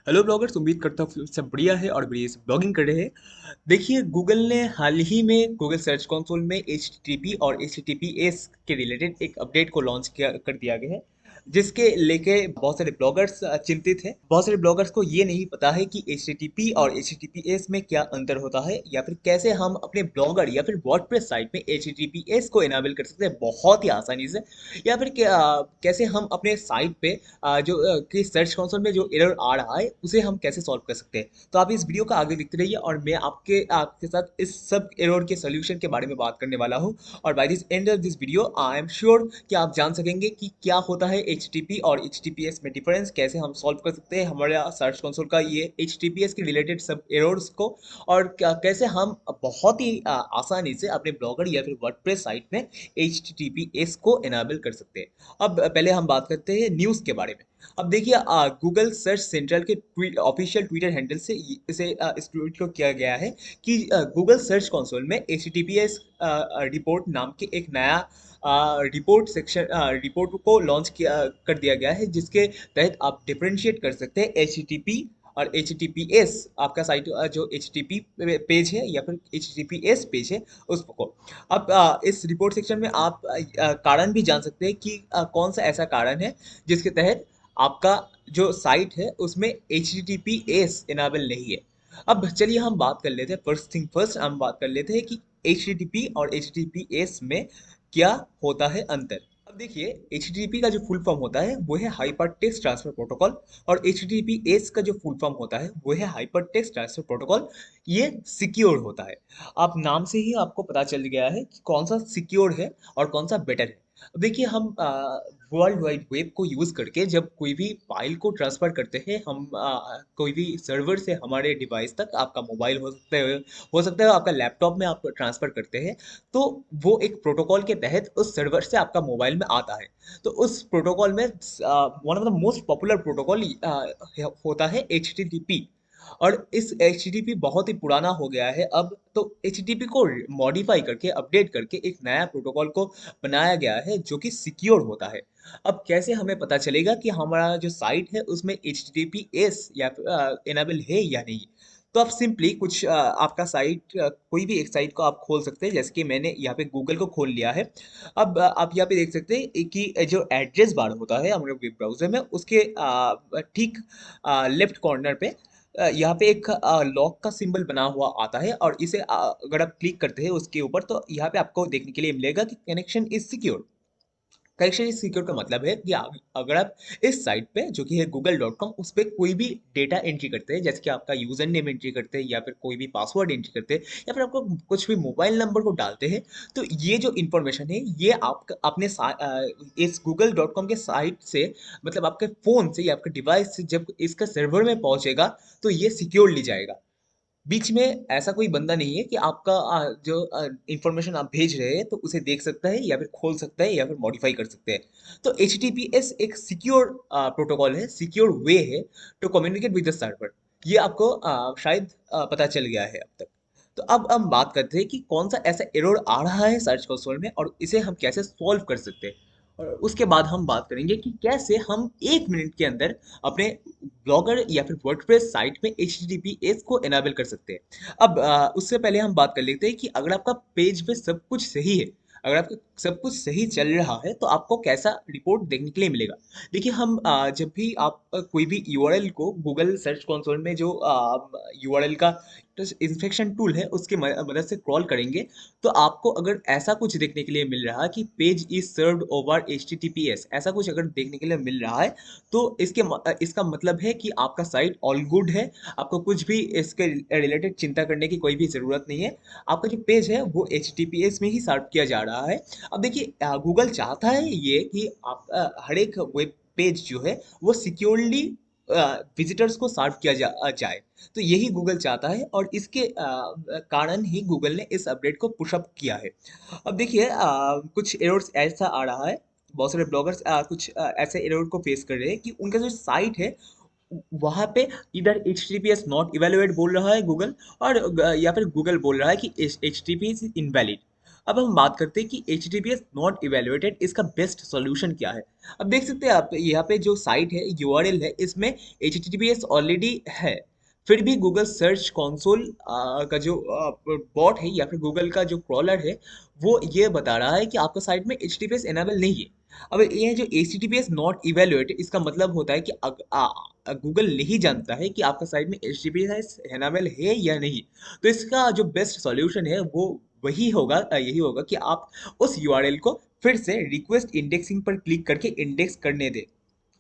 Hello bloggers, उम्मीद करता हूँ सब बढ़िया है और बढ़िया से ब्लॉगिंग कर रहे हैं। देखिए, गूगल ने हाल ही में गूगल सर्च कंसोल में HTTP और HTTPS के रिलेटेड एक अपडेट को लॉन्च किया कर दिया गया है, जिसके लेके बहुत सारे ब्लॉगर्स चिंतित हैं। बहुत सारे ब्लॉगर्स को ये नहीं पता है कि HTTP और HTTPS में क्या अंतर होता है, या फिर कैसे हम अपने ब्लॉगर या फिर वर्डप्रेस साइट में HTTPS को इनेबल कर सकते हैं बहुत ही आसानी से, या फिर कैसे हम अपने साइट पे जो कि सर्च कंसोल में जो एरर आ रहा है उसे हम कैसे सॉल्व कर सकते हैं। तो आप इस वीडियो का आगे देखते रहिए और मैं आपके आपके साथ इस सब एरर के सोल्यूशन के बारे में बात करने वाला हूँ। और by this end of this video I am sure कि आप जान सकेंगे कि क्या होता है HTTP और HTTPS में डिफरेंस, कैसे हम सॉल्व कर सकते हैं हमारे सर्च कंसोल का ये HTTPS के रिलेटेड सब एरर्स को, और कैसे हम बहुत ही आसानी से अपने ब्लॉगर या फिर वर्डप्रेस साइट में HTTPS को इनेबल कर सकते हैं। अब पहले हम बात करते हैं न्यूज़ के बारे में। अब देखिए, गूगल सर्च सेंट्रल के ऑफिशियल ट्विटर हैंडल से इसे इस ट्वीट को किया गया है कि गूगल सर्च कंसोल में HTTPS रिपोर्ट नाम के एक नया रिपोर्ट को लॉन्च किया कर दिया गया है, जिसके तहत आप डिफरेंशिएट कर सकते हैं HTTP और HTTPS, आपका साइट जो HTTP पेज है या फिर HTTPS पेज है उसको। अब इस रिपोर्ट सेक्शन में आप कारण भी जान सकते हैं कि कौन सा ऐसा कारण है जिसके तहत आपका जो साइट है उसमें HTTPS इनेबल नहीं है। अब चलिए हम बात कर लेते हैं, फर्स्ट थिंग फर्स्ट हम बात कर लेते हैं कि HTTP और HTTPS में क्या होता है अंतर। अब देखिए, HTTP का जो फुल फॉर्म होता है वो है हाइपर टेक्स्ट ट्रांसफर प्रोटोकॉल, और HTTPS का जो फुल फॉर्म होता है वो है हाइपर टेक्स्ट ट्रांसफर प्रोटोकॉल। ये सिक्योर होता है। आप नाम से ही आपको पता चल गया है कि कौन सा सिक्योर है और कौन सा बेटर है। अब देखिए, हम वर्ल्ड वाइड वेब को यूज़ करके जब कोई भी फाइल को ट्रांसफ़र करते हैं, हम कोई भी सर्वर से हमारे डिवाइस तक, आपका मोबाइल हो सकता है आपका लैपटॉप में आप ट्रांसफ़र करते हैं, तो वो एक प्रोटोकॉल के तहत उस सर्वर से आपका मोबाइल में आता है। तो उस प्रोटोकॉल में one of the most popular protocol होता है HTTP। और इस HTTP बहुत ही पुराना हो गया है अब, तो HTTP को मॉडिफाई करके अपडेट करके एक नया प्रोटोकॉल को बनाया गया है जो कि सिक्योर होता है। अब कैसे हमें पता चलेगा कि हमारा जो साइट है उसमें HTTPS या इनेबल है या नहीं? तो आप सिंपली कुछ आपका साइट, कोई भी एक साइट को आप खोल सकते हैं, जैसे कि मैंने यहाँ पे गूगल को खोल लिया है। अब आप यहाँ पे देख सकते हैं कि जो एड्रेस बार होता है हमारे वेब ब्राउज़र में, उसके ठीक लेफ्ट कॉर्नर पे यहाँ पे एक लॉक का सिंबल बना हुआ आता है, और इसे अगर आप क्लिक करते हैं उसके ऊपर, तो यहाँ पे आपको देखने के लिए मिलेगा कि connection is secure. Connection is secure का मतलब है कि अगर आप इस साइट पे, जो कि है google.com, उस पे कोई भी डेटा एंट्री करते हैं, जैसे कि आपका यूजर नेम एंट्री करते हैं या फिर कोई भी पासवर्ड एंट्री करते हैं या फिर आपको कुछ भी मोबाइल नंबर को डालते हैं, तो ये जो इन्फॉर्मेशन है ये आप अपने इस google.com के साइट से, मतलब आपके फ़ोन से या आपके डिवाइस से जब इसका सर्वर में पहुंचेगा, तो ये सिक्योरली जाएगा। बीच में ऐसा कोई बंदा नहीं है कि आपका जो इंफॉर्मेशन आप भेज रहे हैं तो उसे देख सकता है या फिर खोल सकता है या फिर मॉडिफाई कर सकते हैं। तो HTTPS एक सिक्योर प्रोटोकॉल है, सिक्योर वे है to communicate with the server. ये आपको शायद पता चल गया है अब तक। तो अब हम बात करते हैं कि कौन सा ऐसा एरर आ रहा है सर्च कंसोल में और इसे हम कैसे सॉल्व कर सकते हैं। और उसके बाद हम बात करेंगे कि कैसे हम 1 मिनट के अंदर अपने ब्लॉगर या फिर वर्डप्रेस साइट में HTTPS को इनेबल कर सकते हैं। अब उससे पहले हम बात कर लेते हैं कि अगर आपका पेज पे सब कुछ सही है, अगर आपका सब कुछ सही चल रहा है, तो आपको कैसा रिपोर्ट देखने के लिए मिलेगा। देखिए, हम जब भी आप कोई भी URL को गूगल सर्च कंसोल में जो URL का इंस्पेक्शन टूल है उसके मदद से क्रॉल करेंगे, तो आपको अगर ऐसा कुछ देखने के लिए मिल रहा है कि page is served over HTTPS, ऐसा कुछ अगर देखने के लिए मिल रहा है, तो इसका मतलब है कि आपका साइट ऑल गुड है। आपको कुछ भी इसके रिलेटेड चिंता करने की कोई भी ज़रूरत नहीं है। आपका जो पेज है वो HTTPS में ही सर्व किया जा रहा है। अब देखिए, गूगल चाहता है ये कि आप हर एक वेब पेज जो है वो सिक्योरली विजिटर्स को सर्व किया जाए। तो यही गूगल चाहता है, और इसके कारण ही गूगल ने इस अपडेट को पुश अप किया है। अब देखिए, कुछ एरर्स ऐसा आ रहा है, बहुत सारे ब्लॉगर्स कुछ ऐसे एरर को फेस कर रहे हैं कि उनका जो साइट है वहाँ पे इधर HTTPS नॉट इवेलुएट बोल रहा है गूगल, और या फिर गूगल बोल रहा है कि HTTP इज इनवैलिड। अब हम बात करते हैं कि HTTPS नॉट इवेलुएटेड इसका बेस्ट सॉल्यूशन क्या है। अब देख सकते हैं आप यहाँ पे जो साइट है, URL है, इसमें HTTPS ऑलरेडी है। फिर भी गूगल सर्च कंसोल का जो बॉट है या फिर गूगल का जो क्रॉलर है, वो ये बता रहा है कि आपका साइट में HTTPS इनेबल नहीं है। अब ये जो HTTPS नॉट इवेलुएटेड इसका मतलब होता है कि गूगल नहीं जानता है कि आपका साइट में HTTPS इनेबल है या नहीं। तो इसका जो बेस्ट सॉल्यूशन है वो वही होगा, यही होगा कि आप उस यूआरएल को फिर से रिक्वेस्ट इंडेक्सिंग पर क्लिक करके इंडेक्स करने दें।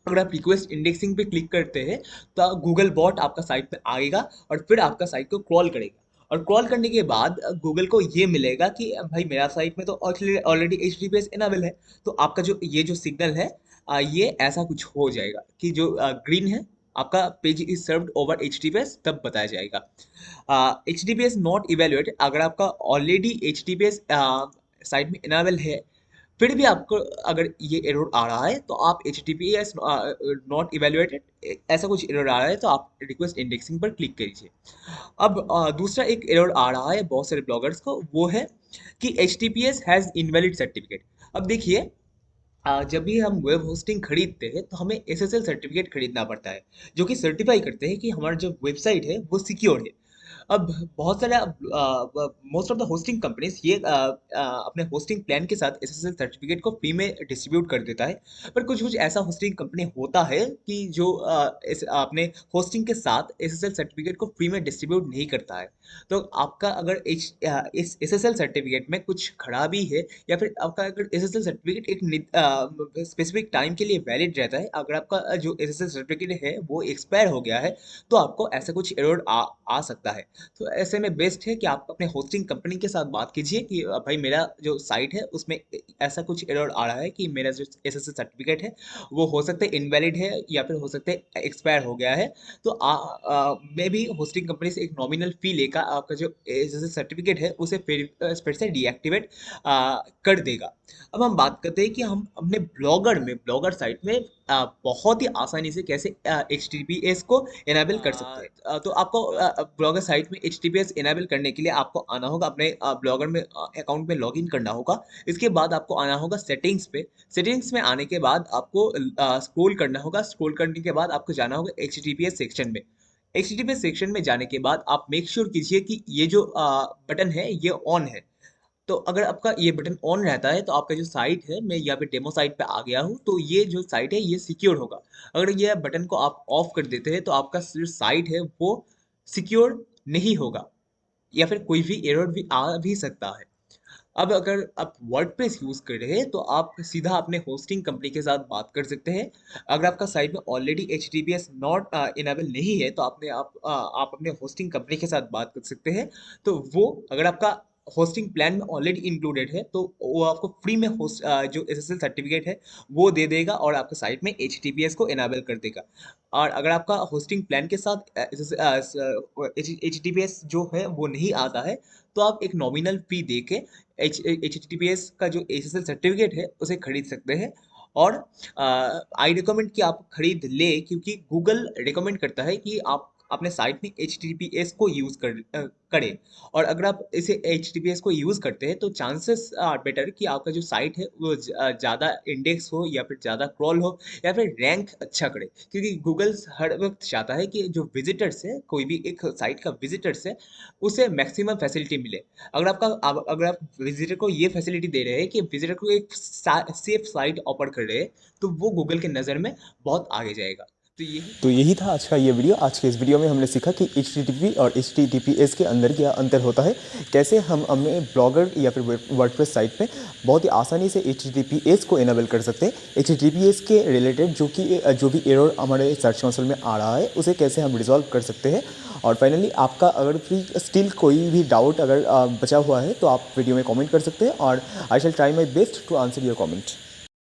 अगर आप रिक्वेस्ट इंडेक्सिंग पे क्लिक करते हैं तो गूगल बॉट आपका साइट पे आएगा और फिर आपका साइट को क्रॉल करेगा। और क्रॉल करने के बाद गूगल को ये मिलेगा कि भाई मेरा साइट में तो ऑलरेडी HTTPS इनेबल है। तो आपका जो ये जो सिग्नल है, ये ऐसा कुछ हो जाएगा कि जो ग्रीन है, आपका page is served over HTTPS, तब बताया जाएगा। HTTPS नॉट इवेल्युएटेड, अगर आपका ऑलरेडी HTTPS साइट में इनेबल है, फिर भी आपको अगर ये एरर आ रहा है तो आप HTTPS नॉट इवेल्युएटेड ऐसा कुछ एरर आ रहा है तो आप रिक्वेस्ट इंडेक्सिंग पर क्लिक कीजिए। अब दूसरा एक एरर आ रहा है बहुत सारे ब्लॉगर्स को, वो है कि HTTPS हैज़ इनवैलिड सर्टिफिकेट। अब देखिए, जब भी हम वेब होस्टिंग खरीदते हैं तो हमें SSL सर्टिफिकेट खरीदना पड़ता है, जो कि सर्टिफाई करते हैं कि हमारा जो वेबसाइट है वो सिक्योर है। अब बहुत सारे most of the hosting companies ये अपने होस्टिंग प्लान के साथ SSL सर्टिफिकेट को फ्री में डिस्ट्रीब्यूट कर देता है। पर कुछ कुछ ऐसा होस्टिंग कंपनी होता है कि जो अपने होस्टिंग के साथ SSL सर्टिफिकेट को फ्री में डिस्ट्रीब्यूट नहीं करता है। तो आपका अगर इस SSL सर्टिफिकेट में कुछ खराबी है, या फिर आपका अगर SSL सर्टिफिकेट एक स्पेसिफिक टाइम के लिए वैलिड रहता है, अगर आपका जो SSL सर्टिफिकेट है वो एक्सपायर हो गया है, तो आपको ऐसा कुछ एरर आ सकता है। तो ऐसे में बेस्ट है कि आप अपने होस्टिंग कंपनी के साथ बात कीजिए कि भाई मेरा जो साइट है उसमें ऐसा कुछ एरर आ रहा है कि मेरा जो SSL सर्टिफिकेट है वो हो सकता है इनवैलिड है या फिर हो सकता है एक्सपायर हो गया है। तो मैं भी होस्टिंग कंपनी से एक नॉमिनल फी लेकर आपका जो SSL सर्टिफिकेट है उसे फिर से डीएक्टिवेट कर देगा। अब हम बात करते हैं कि हम अपने ब्लॉगर साइट में बहुत ही आसानी से कैसे HTTPS को इनेबल कर सकते हैं। तो आपको ब्लॉगर साइट में HTTPS इनेबल करने के लिए आपको आना होगा, अपने ब्लॉगर में अकाउंट में लॉगिन करना होगा। इसके बाद आपको आना होगा सेटिंग्स पे। सेटिंग्स में आने के बाद आपको स्क्रॉल करना होगा। स्क्रॉल करने के बाद आपको जाना होगा HTTPS सेक्शन में। HTTPS सेक्शन में जाने के बाद आप मेक श्योर कीजिए कि ये जो बटन है ये ऑन है। तो अगर आपका ये बटन ऑन रहता है तो आपका जो साइट है, मैं यहाँ पे डेमो साइट पे आ गया हूँ, तो ये जो साइट है ये सिक्योर होगा। अगर ये बटन को आप ऑफ कर देते हैं तो आपका जो साइट है वो सिक्योर नहीं होगा, या फिर कोई भी एरर भी आ भी सकता है। अब अगर आप वर्डप्रेस यूज़ कर रहे हैं तो आप सीधा अपने होस्टिंग कंपनी के साथ बात कर सकते हैं। अगर आपका साइट में ऑलरेडी HTTPS नॉट इनेबल नहीं है तो आप अपने होस्टिंग कंपनी के साथ बात कर सकते हैं। तो वो अगर आपका होस्टिंग प्लान में ऑलरेडी इंक्लूडेड है तो वो आपको फ्री में जो SSL सर्टिफिकेट है वो दे देगा और आपके साइट में HTTPS को इनेबल कर देगा। और अगर आपका होस्टिंग प्लान के साथ HTTPS जो है वो नहीं आता है, तो आप एक नॉमिनल फी दे के HTTPS का जो SSL सर्टिफिकेट है उसे खरीद सकते हैं। और आई रिकमेंड कि आप खरीद ले, क्योंकि गूगल रिकमेंड करता है कि आप अपने साइट में HTTPS को यूज़ करें। और अगर आप इसे HTTPS को यूज़ करते हैं तो चांसेस आर बेटर कि आपका जो साइट है वो ज़्यादा इंडेक्स हो या फिर ज़्यादा क्रॉल हो या फिर रैंक अच्छा करे, क्योंकि गूगल हर वक्त चाहता है कि जो विजिटर्स है, कोई भी एक साइट का विजिटर्स है, उसे मैक्सिमम फैसिलिटी मिले। अगर आप विजिटर को ये फैसिलिटी दे रहे हैं कि विजिटर को एक सेफ साइट ऑफर कर रहे हैं, तो वो गूगल के नज़र में बहुत आगे जाएगा। तो यही था आज का ये वीडियो। आज के इस वीडियो में हमने सीखा कि HTTP और HTTPS के अंदर क्या अंतर होता है, कैसे हम अपने ब्लॉगर या फिर वर्डप्रेस साइट पे बहुत ही आसानी से HTTPS को इनेबल कर सकते हैं। HTTPS के रिलेटेड जो भी एरर हमारे सर्च कंसोल में आ रहा है उसे कैसे हम रिजॉल्व कर सकते हैं। और फाइनली आपका अगर स्टिल कोई भी डाउट अगर बचा हुआ है तो आप वीडियो में कमेंट कर सकते हैं और I shall try my best to answer your comment.